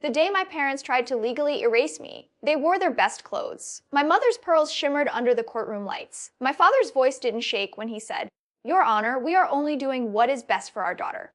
The day my parents tried to legally erase me, they wore their best clothes. My mother's pearls shimmered under the courtroom lights. My father's voice didn't shake when he said, "Your Honor, we are only doing what is best for our daughter."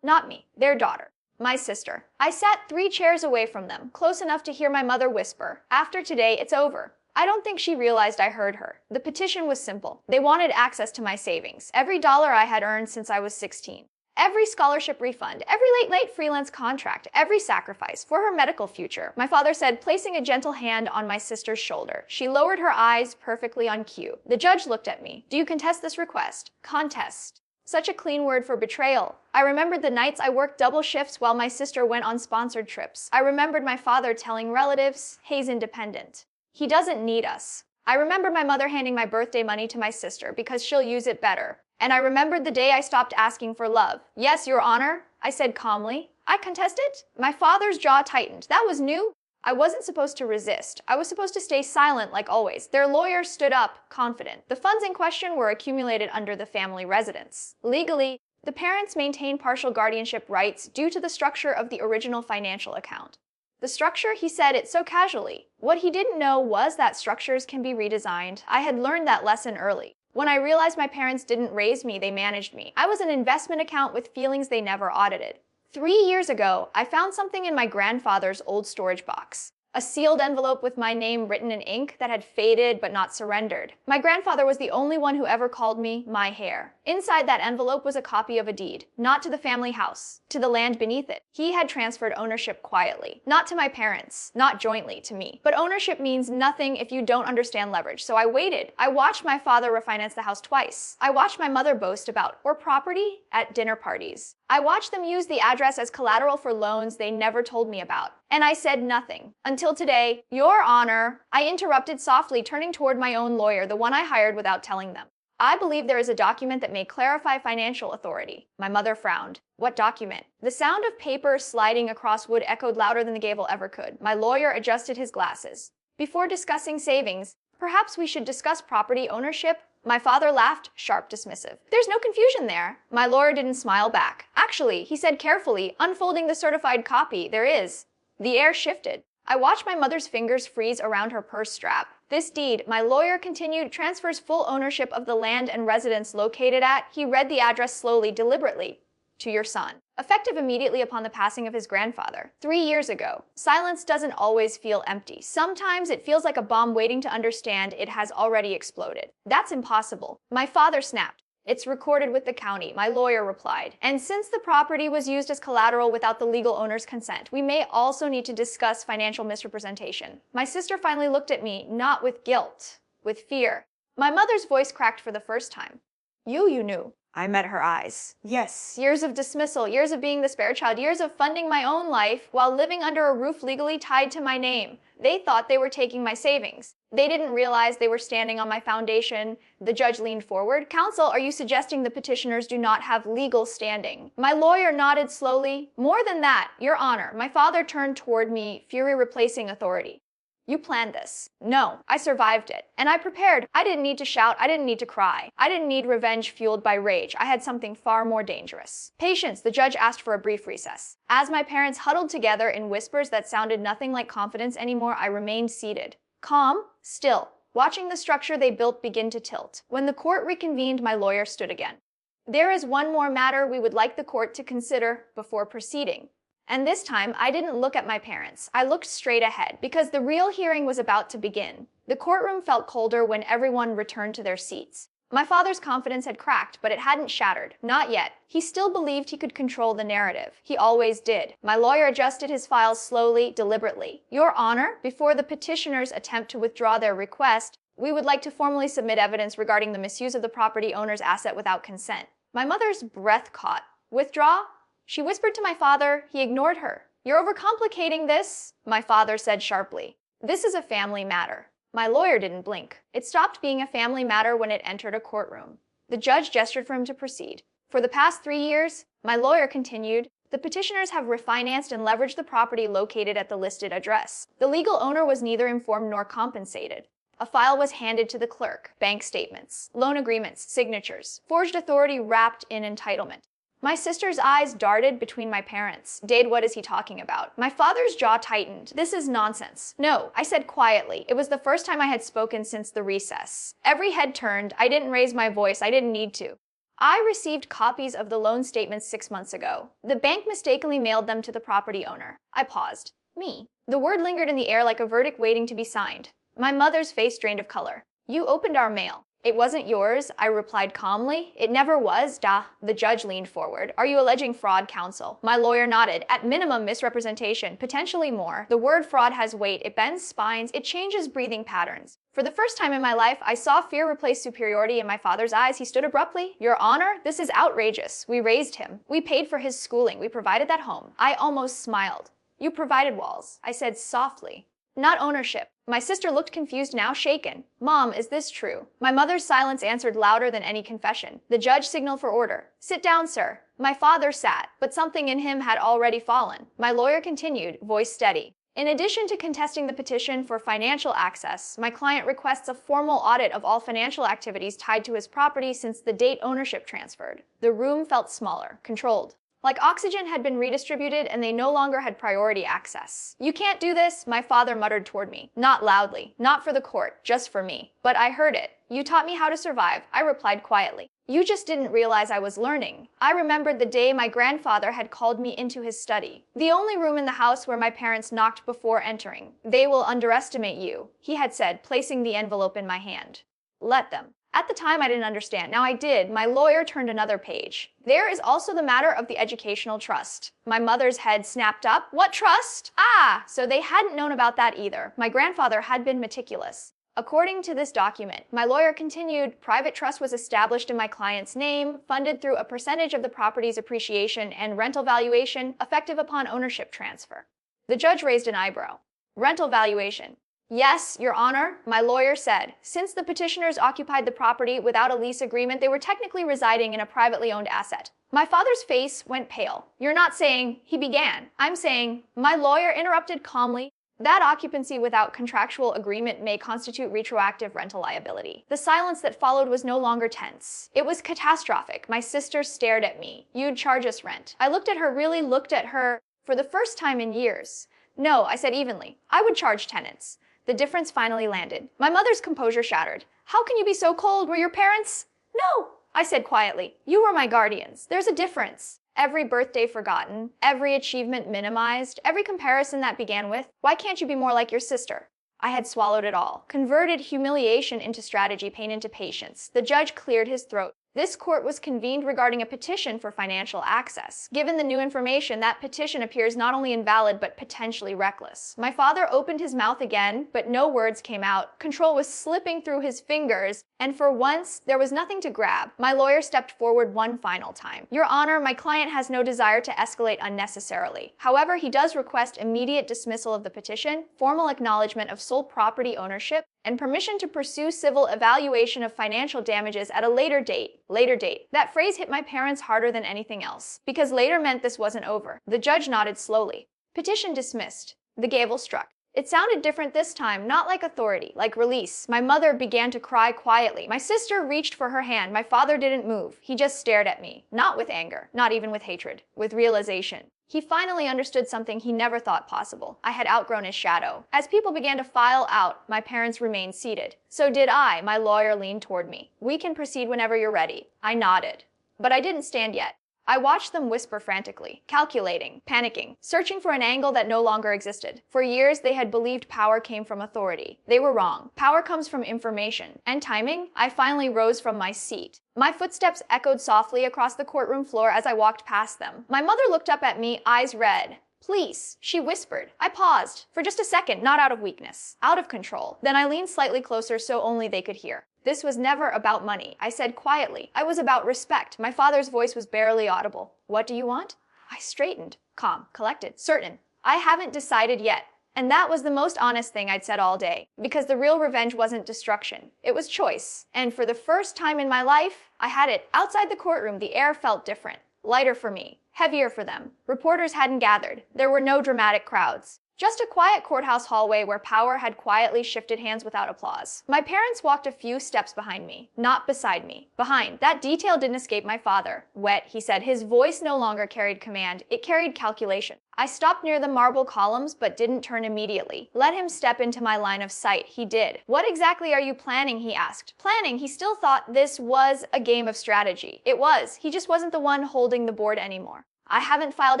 Not me, their daughter. My sister. I sat 3 chairs away from them, close enough to hear my mother whisper, "After today, it's over." I don't think she realized I heard her. The petition was simple. They wanted access to my savings, every dollar I had earned since I was 16. Every scholarship refund, every late freelance contract, every sacrifice for her medical future. My father said, placing a gentle hand on my sister's shoulder. She lowered her eyes perfectly on cue. The judge looked at me. "Do you contest this request?" Contest. Such a clean word for betrayal. I remembered the nights I worked double shifts while my sister went on sponsored trips. I remembered my father telling relatives, "He's independent. He doesn't need us." I remembered my mother handing my birthday money to my sister because she'll use it better. And I remembered the day I stopped asking for love. "Yes, Your Honor," I said calmly. "I contest it?" My father's jaw tightened. That was new. I wasn't supposed to resist. I was supposed to stay silent like always. Their lawyer stood up, confident. The funds in question were accumulated under the family residence. Legally, the parents maintain partial guardianship rights due to the structure of the original financial account. The structure, he said it so casually. What he didn't know was that structures can be redesigned. I had learned that lesson early. When I realized my parents didn't raise me, they managed me. I was an investment account with feelings they never audited. 3 years ago, I found something in my grandfather's old storage box. A sealed envelope with my name written in ink that had faded but not surrendered. My grandfather was the only one who ever called me my hair. Inside that envelope was a copy of a deed, not to the family house, to the land beneath it. He had transferred ownership quietly, not to my parents, not jointly to me. But ownership means nothing if you don't understand leverage, so I waited. I watched my father refinance the house twice. I watched my mother boast about our property at dinner parties. I watched them use the address as collateral for loans they never told me about. And I said nothing. Until today, Your Honor, I interrupted softly, turning toward my own lawyer, the one I hired without telling them. "I believe there is a document that may clarify financial authority." My mother frowned. "What document?" The sound of paper sliding across wood echoed louder than the gavel ever could. My lawyer adjusted his glasses. "Before discussing savings, perhaps we should discuss property ownership." My father laughed, sharp, dismissive. "There's no confusion there." My lawyer didn't smile back. "Actually," he said carefully, unfolding the certified copy, "there is." The air shifted. I watched my mother's fingers freeze around her purse strap. "This deed," my lawyer continued, "transfers full ownership of the land and residence located at," he read the address slowly, deliberately, "to your son. Effective immediately upon the passing of his grandfather. 3 years ago." Silence doesn't always feel empty. Sometimes it feels like a bomb waiting to understand it has already exploded. "That's impossible." My father snapped. "It's recorded with the county," my lawyer replied. "And since the property was used as collateral without the legal owner's consent, we may also need to discuss financial misrepresentation." My sister finally looked at me, not with guilt, with fear. My mother's voice cracked for the first time. You knew." I met her eyes. Yes, years of dismissal, years of being the spare child, years of funding my own life while living under a roof legally tied to my name. They thought they were taking my savings. They didn't realize they were standing on my foundation. The judge leaned forward. "Counsel, are you suggesting the petitioners do not have legal standing?" My lawyer nodded slowly. "More than that, Your Honor." My father turned toward me, fury replacing authority. "You planned this." "No, I survived it. And I prepared. I didn't need to shout. I didn't need to cry. I didn't need revenge fueled by rage. I had something far more dangerous." "Patience," the judge asked for a brief recess. As my parents huddled together in whispers that sounded nothing like confidence anymore, I remained seated. Calm, still, watching the structure they built begin to tilt. When the court reconvened, my lawyer stood again. "There is one more matter we would like the court to consider before proceeding." And this time, I didn't look at my parents. I looked straight ahead, because the real hearing was about to begin. The courtroom felt colder when everyone returned to their seats. My father's confidence had cracked, but it hadn't shattered. Not yet. He still believed he could control the narrative. He always did. My lawyer adjusted his files slowly, deliberately. "Your Honor, before the petitioners attempt to withdraw their request, we would like to formally submit evidence regarding the misuse of the property owner's asset without consent." My mother's breath caught. "Withdraw?" She whispered to my father. He ignored her. "You're overcomplicating this," my father said sharply. "This is a family matter." My lawyer didn't blink. It stopped being a family matter when it entered a courtroom. The judge gestured for him to proceed. "For the past 3 years," my lawyer continued, "the petitioners have refinanced and leveraged the property located at the listed address. The legal owner was neither informed nor compensated. A file was handed to the clerk, bank statements, loan agreements, signatures, forged authority wrapped in entitlement. My sister's eyes darted between my parents. Dade, what is he talking about? My father's jaw tightened. This is nonsense. No, I said quietly. It was the first time I had spoken since the recess. Every head turned. I didn't raise my voice. I didn't need to. I received copies of the loan statements 6 months ago. The bank mistakenly mailed them to the property owner. I paused. Me. The word lingered in the air like a verdict waiting to be signed. My mother's face drained of color. You opened our mail. It wasn't yours, I replied calmly. It never was, da. The judge leaned forward. Are you alleging fraud, counsel? My lawyer nodded. At minimum, misrepresentation, potentially more. The word fraud has weight. It bends spines. It changes breathing patterns. For the first time in my life, I saw fear replace superiority in my father's eyes. He stood abruptly. Your Honor, this is outrageous. We raised him. We paid for his schooling. We provided that home. I almost smiled. You provided walls, I said softly. Not ownership. My sister looked confused, now shaken. Mom, is this true? My mother's silence answered louder than any confession. The judge signaled for order. Sit down, sir. My father sat, but something in him had already fallen. My lawyer continued, voice steady. In addition to contesting the petition for financial access, my client requests a formal audit of all financial activities tied to his property since the date ownership transferred. The room felt smaller, controlled. Like oxygen had been redistributed and they no longer had priority access. You can't do this, my father muttered toward me. Not loudly, not for the court, just for me. But I heard it. You taught me how to survive, I replied quietly. You just didn't realize I was learning. I remembered the day my grandfather had called me into his study. The only room in the house where my parents knocked before entering. They will underestimate you, he had said, placing the envelope in my hand. Let them. At the time, I didn't understand. Now I did. My lawyer turned another page. There is also the matter of the educational trust. My mother's head snapped up. What trust? Ah, so they hadn't known about that either. My grandfather had been meticulous. According to this document, my lawyer continued, private trust was established in my client's name, funded through a percentage of the property's appreciation and rental valuation, effective upon ownership transfer. The judge raised an eyebrow. Rental valuation. Yes, Your Honor, my lawyer said. Since the petitioners occupied the property without a lease agreement, they were technically residing in a privately owned asset. My father's face went pale. You're not saying, he began. I'm saying, my lawyer interrupted calmly. That occupancy without contractual agreement may constitute retroactive rental liability. The silence that followed was no longer tense. It was catastrophic. My sister stared at me. You'd charge us rent. I looked at her, really looked at her, for the first time in years. No, I said evenly. I would charge tenants. The difference finally landed. My mother's composure shattered. How can you be so cold? Were your parents? No, I said quietly. You were my guardians. There's a difference. Every birthday forgotten, every achievement minimized, every comparison that began with, why can't you be more like your sister? I had swallowed it all. Converted humiliation into strategy, pain into patience. The judge cleared his throat. This court was convened regarding a petition for financial access. Given the new information, that petition appears not only invalid, but potentially reckless. My father opened his mouth again, but no words came out. Control was slipping through his fingers, and for once, there was nothing to grab. My lawyer stepped forward one final time. Your Honor, my client has no desire to escalate unnecessarily. However, he does request immediate dismissal of the petition, formal acknowledgement of sole property ownership, and permission to pursue civil evaluation of financial damages at a later date. Later date. That phrase hit my parents harder than anything else, because later meant this wasn't over. The judge nodded slowly. Petition dismissed. The gavel struck. It sounded different this time, not like authority, like release. My mother began to cry quietly. My sister reached for her hand. My father didn't move. He just stared at me. Not with anger, not even with hatred, with realization. He finally understood something he never thought possible. I had outgrown his shadow. As people began to file out, my parents remained seated. So did I. My lawyer leaned toward me. We can proceed whenever you're ready. I nodded. But I didn't stand yet. I watched them whisper frantically, calculating, panicking, searching for an angle that no longer existed. For years, they had believed power came from authority. They were wrong. Power comes from information. And timing? I finally rose from my seat. My footsteps echoed softly across the courtroom floor as I walked past them. My mother looked up at me, eyes red. Please, she whispered. I paused, for just a second, not out of weakness, out of control. Then I leaned slightly closer so only they could hear. This was never about money, I said quietly. I was about respect. My father's voice was barely audible. What do you want? I straightened, calm, collected, certain. I haven't decided yet. And that was the most honest thing I'd said all day, because the real revenge wasn't destruction. It was choice. And for the first time in my life, I had it. Outside the courtroom, the air felt different. Lighter for me, heavier for them. Reporters hadn't gathered. There were no dramatic crowds. Just a quiet courthouse hallway where power had quietly shifted hands without applause. My parents walked a few steps behind me, not beside me. Behind. That detail didn't escape my father. Wet, he said. His voice no longer carried command. It carried calculation. I stopped near the marble columns, but didn't turn immediately. Let him step into my line of sight. He did. What exactly are you planning? He asked. Planning? He still thought this was a game of strategy. It was. He just wasn't the one holding the board anymore. I haven't filed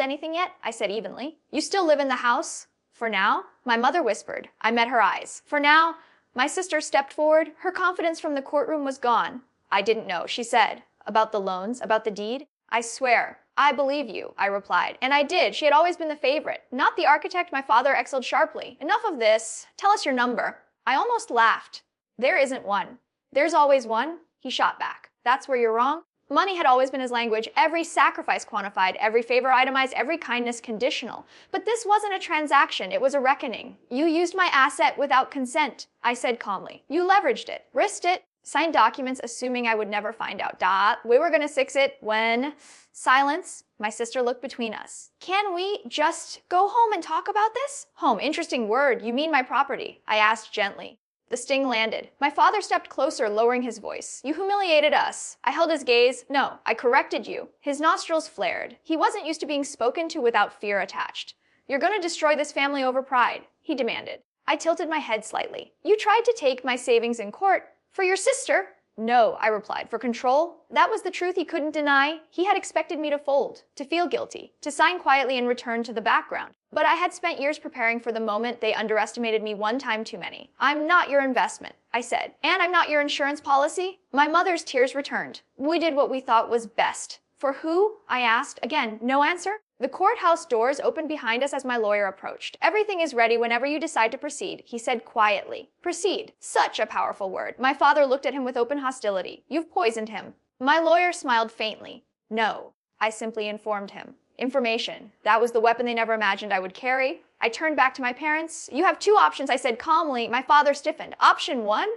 anything yet, I said evenly. You still live in the house? For now? My mother whispered. I met her eyes. For now? My sister stepped forward. Her confidence from the courtroom was gone. I didn't know, she said. About the loans? About the deed? I swear. I believe you, I replied. And I did. She had always been the favorite. Not the architect, my father exhaled sharply. Enough of this. Tell us your number. I almost laughed. There isn't one. There's always one, he shot back. That's where you're wrong. Money had always been his language, every sacrifice quantified, every favor itemized, every kindness conditional. But this wasn't a transaction, it was a reckoning. You used my asset without consent, I said calmly. You leveraged it, risked it, signed documents assuming I would never find out. We were gonna fix it when... Silence. My sister looked between us. Can we just go home and talk about this? Home, interesting word. You mean my property? I asked gently. The sting landed. My father stepped closer, lowering his voice. You humiliated us. I held his gaze. No, I corrected you. His nostrils flared. He wasn't used to being spoken to without fear attached. You're gonna destroy this family over pride, he demanded. I tilted my head slightly. You tried to take my savings in court. For your sister? No, I replied. For control? That was the truth he couldn't deny. He had expected me to fold, to feel guilty, to sign quietly and return to the background. But I had spent years preparing for the moment they underestimated me one time too many. I'm not your investment, I said. And I'm not your insurance policy. My mother's tears returned. We did what we thought was best. For who? I asked. Again, no answer. The courthouse doors opened behind us as my lawyer approached. Everything is ready whenever you decide to proceed, he said quietly. Proceed. Such a powerful word. My father looked at him with open hostility. You've poisoned him. My lawyer smiled faintly. No, I simply informed him. Information. That was the weapon they never imagined I would carry. I turned back to my parents. You have two options, I said calmly. My father stiffened. Option one?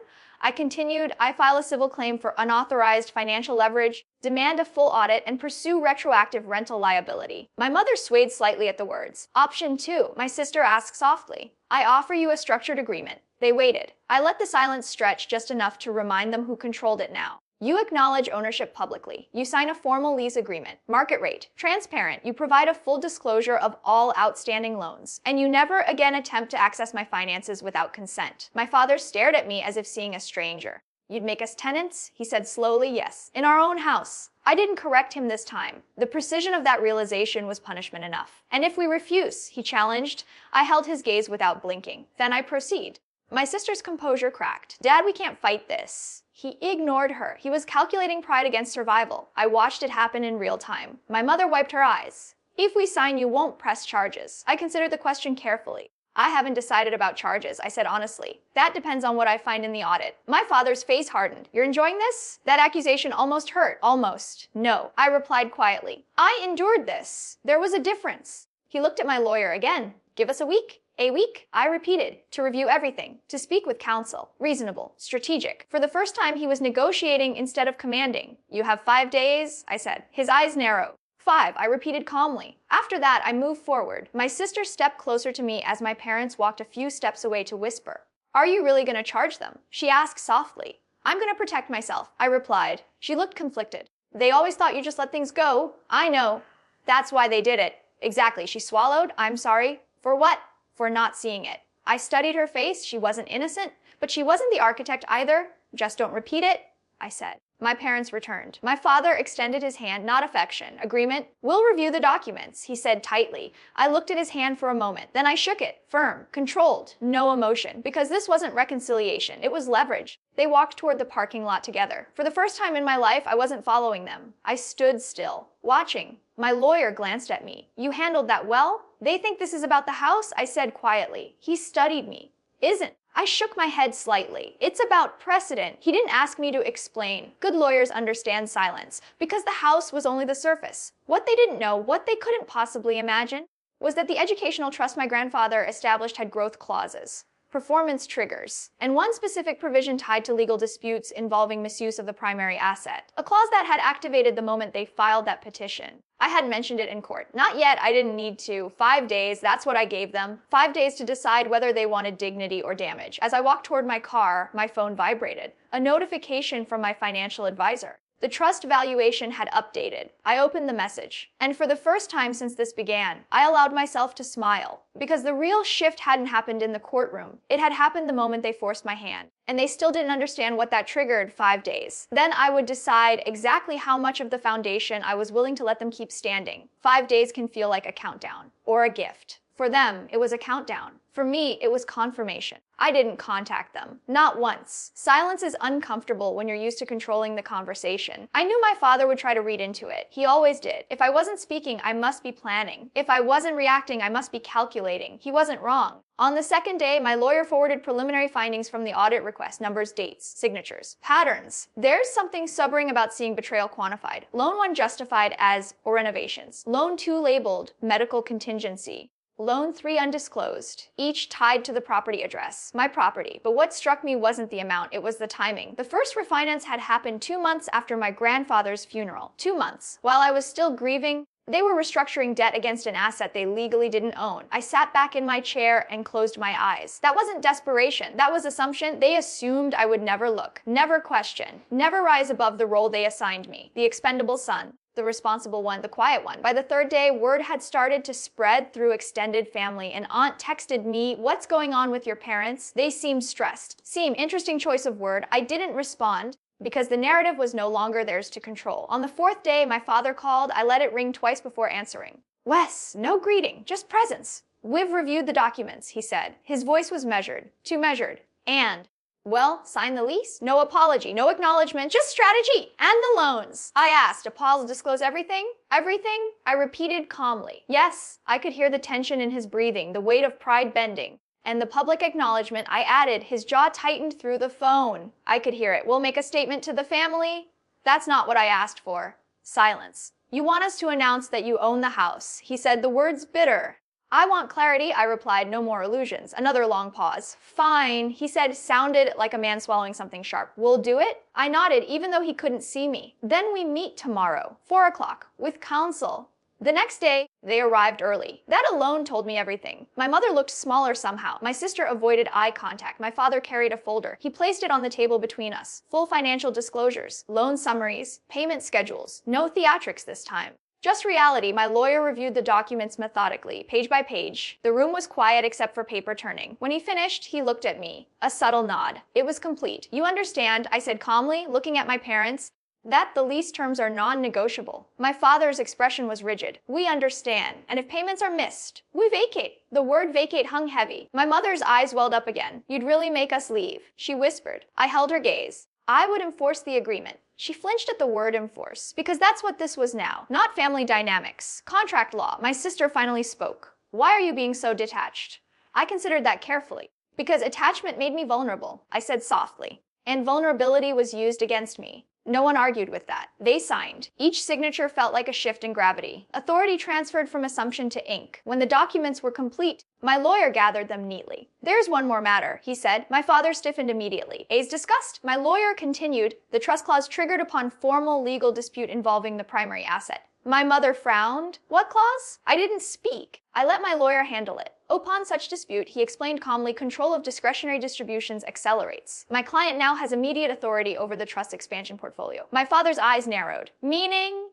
I continued, I file a civil claim for unauthorized financial leverage, demand a full audit, and pursue retroactive rental liability. My mother swayed slightly at the words. Option two, my sister asked softly. I offer you a structured agreement. They waited. I let the silence stretch just enough to remind them who controlled it now. You acknowledge ownership publicly. You sign a formal lease agreement, market rate, transparent. You provide a full disclosure of all outstanding loans. And you never again attempt to access my finances without consent. My father stared at me as if seeing a stranger. You'd make us tenants? He said slowly, yes. In our own house. I didn't correct him this time. The precision of that realization was punishment enough. And if we refuse, he challenged. I held his gaze without blinking. Then I proceed. My sister's composure cracked. Dad, we can't fight this. He ignored her. He was calculating pride against survival. I watched it happen in real time. My mother wiped her eyes. If we sign, you won't press charges. I considered the question carefully. I haven't decided about charges, I said honestly. That depends on what I find in the audit. My father's face hardened. You're enjoying this? That accusation almost hurt. Almost. No, I replied quietly. I endured this. There was a difference. He looked at my lawyer again. Give us a week. A week? I repeated, to review everything, to speak with counsel, reasonable, strategic. For the first time, he was negotiating instead of commanding. You have 5 days, I said. His eyes narrowed. 5, I repeated calmly. After that, I moved forward. My sister stepped closer to me as my parents walked a few steps away to whisper. Are you really going to charge them? She asked softly. I'm going to protect myself, I replied. She looked conflicted. They always thought you just let things go. I know. That's why they did it. Exactly. She swallowed. I'm sorry. For what? For not seeing it. I studied her face. She wasn't innocent, but she wasn't the architect either. Just don't repeat it, I said. My parents returned. My father extended his hand, not affection. Agreement? We'll review the documents, he said tightly. I looked at his hand for a moment. Then I shook it, firm, controlled, no emotion, because this wasn't reconciliation. It was leverage. They walked toward the parking lot together. For the first time in my life, I wasn't following them. I stood still, watching. My lawyer glanced at me. You handled that well? They think this is about the house, I said quietly. He studied me. Isn't. I shook my head slightly. It's about precedent. He didn't ask me to explain. Good lawyers understand silence, because the house was only the surface. What they didn't know, what they couldn't possibly imagine, was that the educational trust my grandfather established had growth clauses. performance triggers, and one specific provision tied to legal disputes involving misuse of the primary asset, a clause that had activated the moment they filed that petition. I had mentioned it in court. Not yet, I didn't need to. 5 days, that's what I gave them. 5 days to decide whether they wanted dignity or damage. As I walked toward my car, my phone vibrated. A notification from my financial advisor. The trust valuation had updated. I opened the message, and for the first time since this began, I allowed myself to smile. Because the real shift hadn't happened in the courtroom. It had happened the moment they forced my hand. And they still didn't understand what that triggered. 5 days. Then I would decide exactly how much of the foundation I was willing to let them keep standing. 5 days can feel like a countdown, or a gift. For them, it was a countdown. For me, it was confirmation. I didn't contact them. Not once. Silence is uncomfortable when you're used to controlling the conversation. I knew my father would try to read into it. He always did. If I wasn't speaking, I must be planning. If I wasn't reacting, I must be calculating. He wasn't wrong. On the second day, my lawyer forwarded preliminary findings from the audit request, numbers, dates, signatures, patterns. There's something sobering about seeing betrayal quantified. Loan 1 justified as or renovations. Loan 2 labeled medical contingency. Loan 3 undisclosed, each tied to the property address, my property. But what struck me wasn't the amount, it was the timing. The first refinance had happened 2 months after my grandfather's funeral. 2 months. While I was still grieving, they were restructuring debt against an asset they legally didn't own. I sat back in my chair and closed my eyes. That wasn't desperation, that was assumption. They assumed I would never look, never question, never rise above the role they assigned me, the expendable son. The responsible one, the quiet one. By the third day, word had started to spread through extended family. An aunt texted me, "What's going on with your parents?" They seemed stressed. Interesting choice of word. I didn't respond because the narrative was no longer theirs to control. On the 4th day, my father called. I let it ring twice before answering. "Wes, no greeting, just presence." "We've reviewed the documents," he said. His voice was measured, too measured. "And? Well, sign the lease? No apology, no acknowledgement, just strategy and the loans." I asked, "A pause disclose everything?" "Everything?" I repeated calmly. Yes, I could hear the tension in his breathing, the weight of pride bending. And the public acknowledgement, I added, his jaw tightened through the phone. I could hear it. "We'll make a statement to the family." That's not what I asked for. Silence. "You want us to announce that you own the house." He said the words bitter. "I want clarity," I replied, "no more illusions." Another long pause. "Fine," he said, sounded like a man swallowing something sharp. "We'll do it?" I nodded, even though he couldn't see me. "Then we meet tomorrow, 4 o'clock, with counsel." The next day, they arrived early. That alone told me everything. My mother looked smaller somehow. My sister avoided eye contact. My father carried a folder. He placed it on the table between us. Full financial disclosures, loan summaries, payment schedules. No theatrics this time. Just reality. My lawyer reviewed the documents methodically, page by page. The room was quiet except for paper turning. When he finished, he looked at me. A subtle nod. It was complete. "You understand," I said calmly, looking at my parents, "that the lease terms are non-negotiable." My father's expression was rigid. "We understand. And if payments are missed, we vacate." The word vacate hung heavy. My mother's eyes welled up again. "You'd really make us leave," she whispered. I held her gaze. "I would enforce the agreement." She flinched at the word enforce, because that's what this was now. Not family dynamics. Contract law. My sister finally spoke. "Why are you being so detached?" I considered that carefully. "Because attachment made me vulnerable," I said softly. And vulnerability was used against me. No one argued with that. They signed. Each signature felt like a shift in gravity. Authority transferred from assumption to ink. When the documents were complete, my lawyer gathered them neatly. "There's one more matter," he said. My father stiffened immediately. "As discussed." My lawyer continued, "The trust clause triggered upon formal legal dispute involving the primary asset." My mother frowned. "What clause?" I didn't speak. I let my lawyer handle it. Upon such dispute, he explained calmly, control of discretionary distributions accelerates. My client now has immediate authority over the trust expansion portfolio. My father's eyes narrowed. Meaning?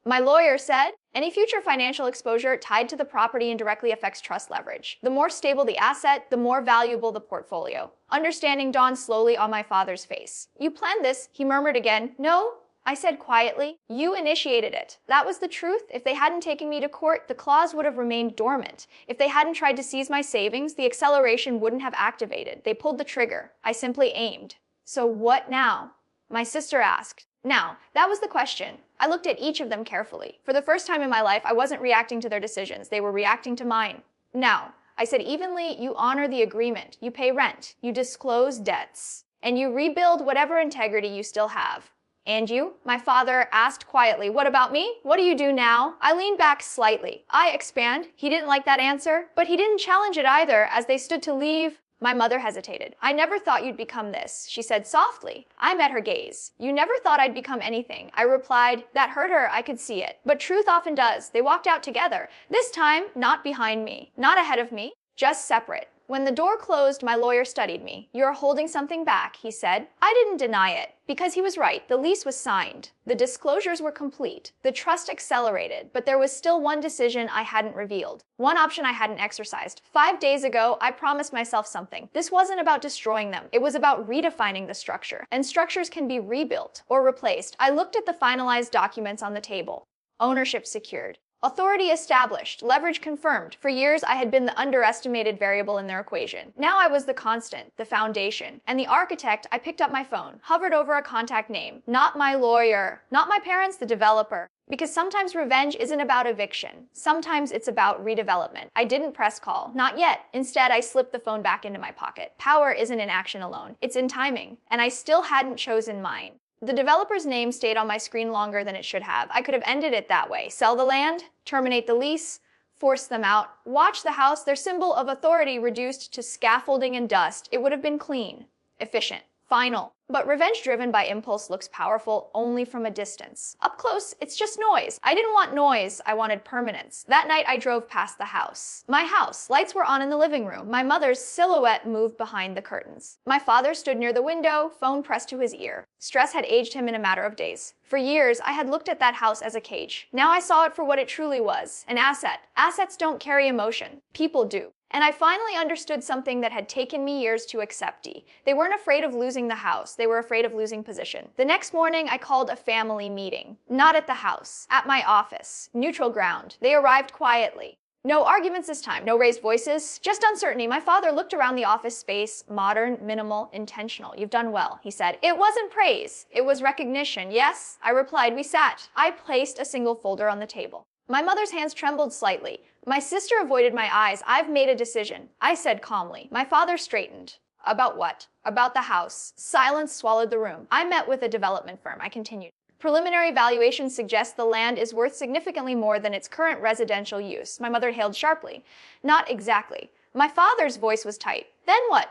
My lawyer said, any future financial exposure tied to the property indirectly affects trust leverage. The more stable the asset, the more valuable the portfolio. Understanding dawned slowly on my father's face. "You planned this," he murmured again. "No," I said quietly. "You initiated it." That was the truth. If they hadn't taken me to court, the clause would have remained dormant. If they hadn't tried to seize my savings, the acceleration wouldn't have activated. They pulled the trigger. I simply aimed. "So what now?" my sister asked. Now, that was the question. I looked at each of them carefully. For the first time in my life, I wasn't reacting to their decisions. They were reacting to mine. "Now," I said evenly, "you honor the agreement. You pay rent. You disclose debts. And you rebuild whatever integrity you still have." "And you?" my father asked quietly. "What about me? What do you do now?" I leaned back slightly. I expand. He didn't like that answer, but he didn't challenge it either. As they stood to leave, My mother hesitated. I never thought you'd become this, she said softly. I met her gaze. You never thought I'd become anything, I replied. That hurt her, I could see it. But truth often does. They walked out together. This time, not behind me, not ahead of me, just separate. When the door closed, my lawyer studied me. You're holding something back, he said. I didn't deny it, because he was right. The lease was signed. The disclosures were complete. The trust accelerated, but there was still one decision I hadn't revealed. One option I hadn't exercised. 5 days ago, I promised myself something. This wasn't about destroying them. It was about redefining the structure. And structures can be rebuilt or replaced. I looked at the finalized documents on the table. Ownership secured. Authority established, leverage confirmed. For years, I had been the underestimated variable in their equation. Now I was the constant, the foundation. And the architect, I picked up my phone, hovered over a contact name. Not my lawyer, not my parents, the developer. Because sometimes revenge isn't about eviction. Sometimes it's about redevelopment. I didn't press call, not yet. Instead, I slipped the phone back into my pocket. Power isn't in action alone, it's in timing. And I still hadn't chosen mine. The developer's name stayed on my screen longer than it should have. I could have ended it that way. Sell the land, terminate the lease, force them out, watch the house, their symbol of authority reduced to scaffolding and dust. It would have been clean, efficient, final. But revenge driven by impulse looks powerful only from a distance. Up close, it's just noise. I didn't want noise, I wanted permanence. That night I drove past the house. My house. Lights were on in the living room. My mother's silhouette moved behind the curtains. My father stood near the window, phone pressed to his ear. Stress had aged him in a matter of days. For years, I had looked at that house as a cage. Now I saw it for what it truly was, an asset. Assets don't carry emotion. People do. And I finally understood something that had taken me years to accept. They weren't afraid of losing the house. They were afraid of losing position. The next morning, I called a family meeting. Not at the house, at my office. Neutral ground. They arrived quietly. No arguments this time, no raised voices, just uncertainty. My father looked around the office space, modern, minimal, intentional. You've done well, he said. It wasn't praise, it was recognition. Yes, I replied. We sat. I placed a single folder on the table. My mother's hands trembled slightly. My sister avoided my eyes. I've made a decision, I said calmly. My father straightened. About what? About the house. Silence swallowed the room. I met with a development firm, I continued. Preliminary valuations suggest the land is worth significantly more than its current residential use. My mother hailed sharply. Not exactly. My father's voice was tight. Then what?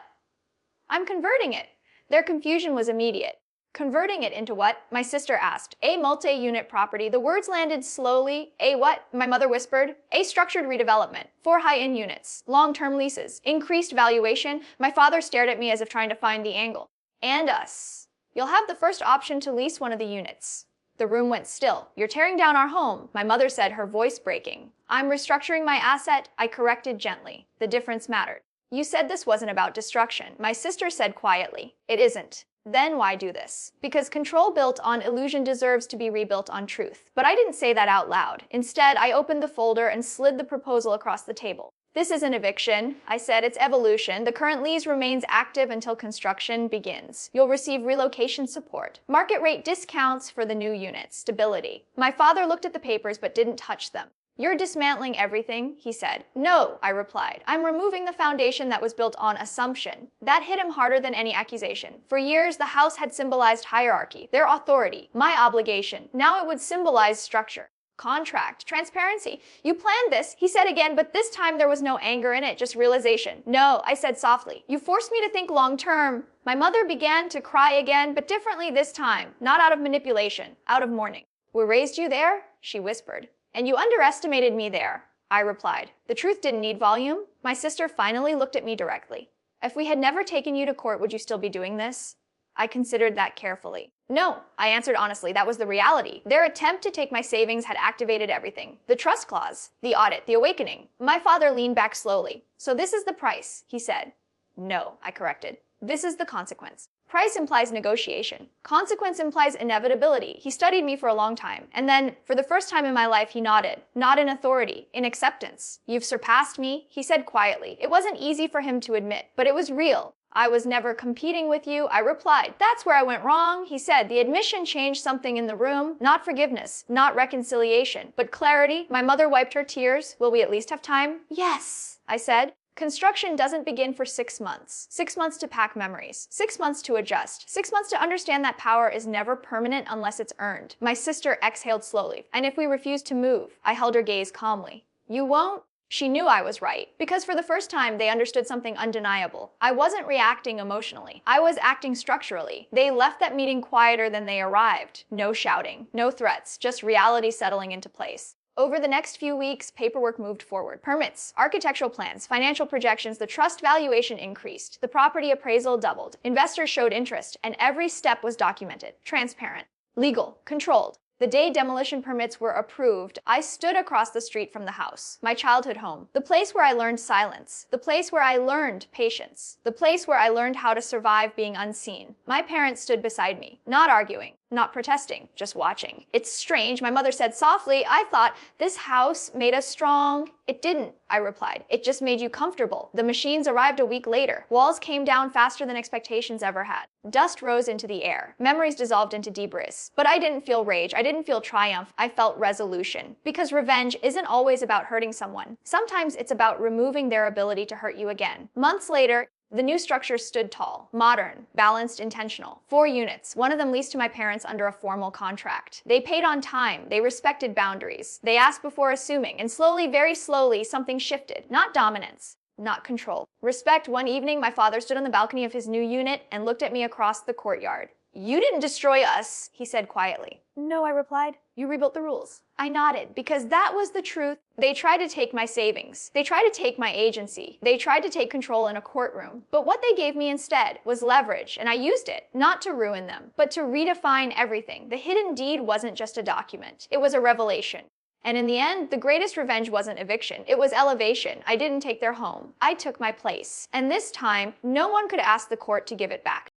I'm converting it. Their confusion was immediate. Converting it into what? My sister asked. A multi-unit property. The words landed slowly. A what? My mother whispered. A structured redevelopment. 4 high-end units. Long-term leases. Increased valuation. My father stared at me as if trying to find the angle. And us. You'll have the first option to lease one of the units. The room went still. You're tearing down our home, my mother said, her voice breaking. I'm restructuring my asset, I corrected gently. The difference mattered. You said this wasn't about destruction, my sister said quietly. It isn't. Then why do this? Because control built on illusion deserves to be rebuilt on truth. But I didn't say that out loud. Instead, I opened the folder and slid the proposal across the table. This isn't eviction, I said, it's evolution. The current lease remains active until construction begins. You'll receive relocation support, market rate discounts for the new units, stability. My father looked at the papers but didn't touch them. You're dismantling everything, he said. No, I replied. I'm removing the foundation that was built on assumption. That hit him harder than any accusation. For years, the house had symbolized hierarchy, their authority, my obligation. Now it would symbolize structure. Contract, transparency. You planned this, he said again, but this time there was no anger in it, just realization. No, I said softly. You forced me to think long term. My mother began to cry again, but differently this time. Not out of manipulation, out of mourning. We raised you there, she whispered. And you underestimated me there, I replied. The truth didn't need volume. My sister finally looked at me directly. If we had never taken you to court, would you still be doing this? I considered that carefully. No, I answered honestly, that was the reality. Their attempt to take my savings had activated everything. The trust clause, the audit, the awakening. My father leaned back slowly. So this is the price, he said. No, I corrected. This is the consequence. Price implies negotiation. Consequence implies inevitability. He studied me for a long time. And then, for the first time in my life, he nodded. Not in authority, in acceptance. You've surpassed me, he said quietly. It wasn't easy for him to admit, but it was real. I was never competing with you, I replied. That's where I went wrong, he said. The admission changed something in the room. Not forgiveness, not reconciliation, but clarity. My mother wiped her tears. Will we at least have time? Yes, I said. Construction doesn't begin for 6 months. 6 months to pack memories. 6 months to adjust. 6 months to understand that power is never permanent unless it's earned. My sister exhaled slowly. And if we refuse to move? I held her gaze calmly. You won't? She knew I was right, because for the first time they understood something undeniable. I wasn't reacting emotionally. I was acting structurally. They left that meeting quieter than they arrived. No shouting, no threats, just reality settling into place. Over the next few weeks, paperwork moved forward. Permits, architectural plans, financial projections, the trust valuation increased. The property appraisal doubled. Investors showed interest, and every step was documented, transparent, legal, controlled. The day demolition permits were approved, I stood across the street from the house, my childhood home, the place where I learned silence, the place where I learned patience, the place where I learned how to survive being unseen. My parents stood beside me, not arguing, not protesting, just watching. It's strange, my mother said softly. I thought, this house made us strong. It didn't, I replied. It just made you comfortable. The machines arrived a week later. Walls came down faster than expectations ever had. Dust rose into the air. Memories dissolved into debris. But I didn't feel rage. I didn't feel triumph. I felt resolution. Because revenge isn't always about hurting someone. Sometimes it's about removing their ability to hurt you again. Months later, the new structure stood tall, modern, balanced, intentional. 4 units, one of them leased to my parents under a formal contract. They paid on time, they respected boundaries. They asked before assuming, and slowly, very slowly, something shifted. Not dominance, not control. Respect. One evening, my father stood on the balcony of his new unit and looked at me across the courtyard. You didn't destroy us, he said quietly. No, I replied. You rebuilt the rules. I nodded, because that was the truth. They tried to take my savings. They tried to take my agency. They tried to take control in a courtroom. But what they gave me instead was leverage, and I used it, not to ruin them, but to redefine everything. The hidden deed wasn't just a document. It was a revelation. And in the end, the greatest revenge wasn't eviction. It was elevation. I didn't take their home. I took my place. And this time, no one could ask the court to give it back.